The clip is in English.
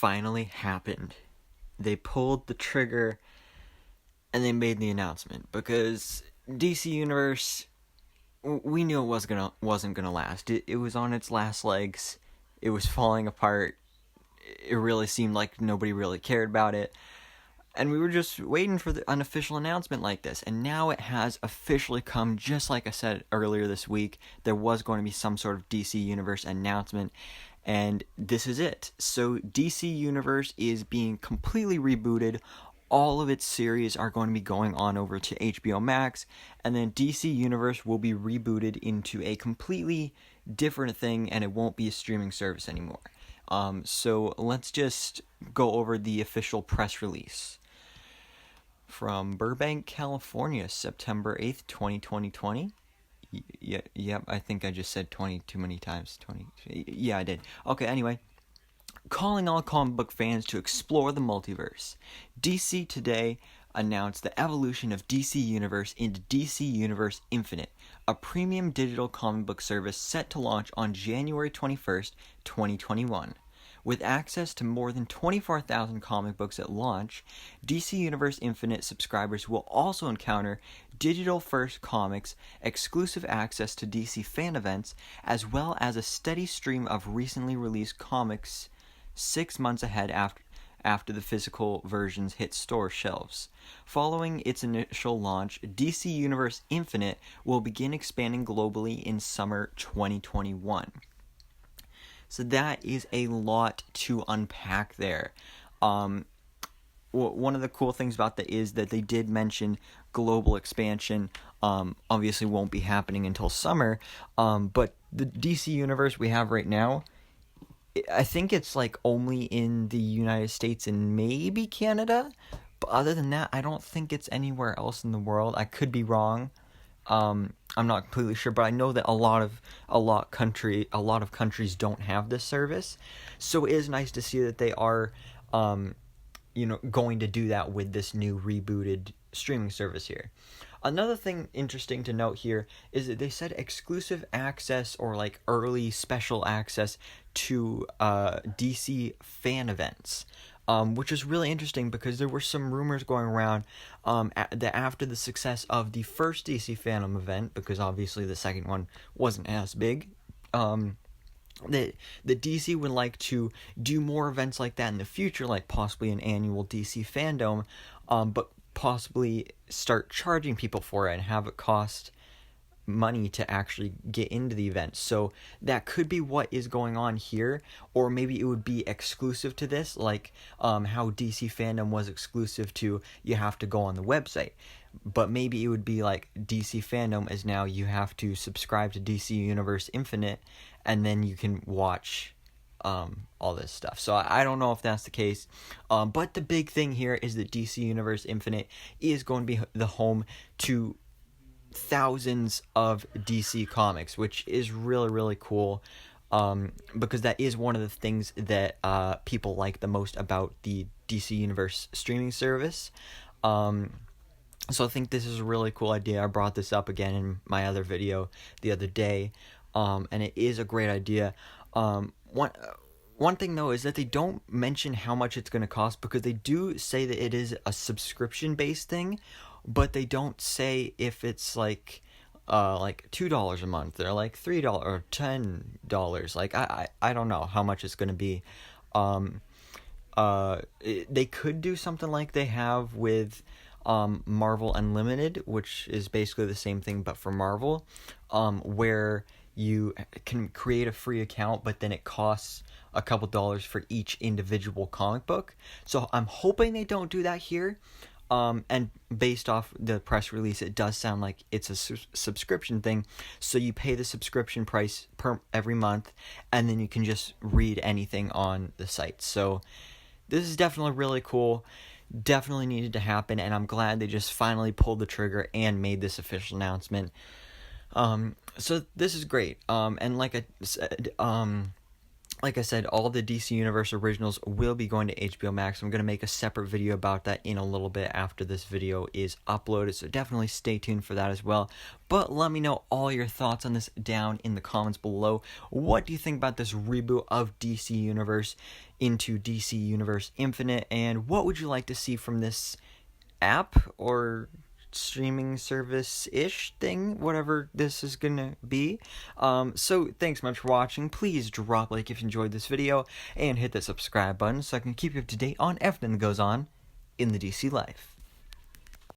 finally happened. They pulled the trigger and they made the announcement because DC Universe, we knew it wasn't gonna last. It was on its last legs. It was falling apart. It really seemed like nobody really cared about it. And we were just waiting for an official announcement like this. And now it has officially come, just like I said earlier this week. There was going to be some sort of DC Universe announcement. And this is it. So DC Universe is being completely rebooted. All of its series are going to be going on over to HBO Max. And then DC Universe will be rebooted into a completely different thing. And it won't be a streaming service anymore. So let's just go over the official press release. From Burbank, California, September 8th, 2020. Yep, I think I just said 20 too many times. 20. Yeah, I did. Okay, anyway. Calling all comic book fans to explore the multiverse. DC Today announced the evolution of DC Universe into DC Universe Infinite, a premium digital comic book service set to launch on January 21st, 2021. With access to more than 24,000 comic books at launch, DC Universe Infinite subscribers will also encounter digital-first comics, exclusive access to DC fan events, as well as a steady stream of recently released comics 6 months ahead after the physical versions hit store shelves. Following its initial launch, DC Universe Infinite will begin expanding globally in summer 2021. So that is a lot to unpack there. One of the cool things about that is that they did mention global expansion. Obviously won't be happening until summer. But the DC universe we have right now, I think it's like only in the United States and maybe Canada. But other than that, I don't think it's anywhere else in the world. I could be wrong. I'm not completely sure, but I know that a lot of countries don't have this service. So it is nice to see that they are, going to do that with this new rebooted streaming service here. Another thing interesting to note here is that they said exclusive access or like early special access to DC fan events. Which is really interesting because there were some rumors going around that after the success of the first DC Fandom event, because obviously the second one wasn't as big, that DC would like to do more events like that in the future, like possibly an annual DC Fandom, but possibly start charging people for it and have it cost money to actually get into the event. So that could be what is going on here, or maybe it would be exclusive to this, like how DC Fandom was exclusive to you have to go on the website. But maybe it would be like DC Fandom is now you have to subscribe to DC Universe Infinite and then you can watch all this stuff. So I don't know if that's the case, but the big thing here is that DC Universe Infinite is going to be the home to thousands of DC comics, which is really, really cool, because that is one of the things that people like the most about the DC Universe streaming service. So I think this is a really cool idea. I brought this up again in my other video the other day, and it is a great idea. One thing though is that they don't mention how much it's going to cost, because they do say that it is a subscription based thing, but they don't say if it's like $2 a month or like $3 or $10. Like I don't know how much it's going to be. They could do something like they have with Marvel Unlimited, which is basically the same thing but for Marvel, where you can create a free account, but then it costs a couple dollars for each individual comic book. So I'm hoping they don't do that here. And based off the press release, it does sound like it's a subscription thing. So you pay the subscription price every month, and then you can just read anything on the site. So this is definitely really cool. Definitely needed to happen, and I'm glad they just finally pulled the trigger and made this official announcement. So this is great. And like I said, like I said, all the DC Universe originals will be going to HBO Max. I'm going to make a separate video about that in a little bit after this video is uploaded, so definitely stay tuned for that as well. But let me know all your thoughts on this down in the comments below. What do you think about this reboot of DC Universe into DC Universe Infinite, and what would you like to see from this app or streaming service-ish thing, whatever this is gonna be. So thanks much for watching. Please drop a like if you enjoyed this video, and hit that subscribe button so I can keep you up to date on everything that goes on in the DC life.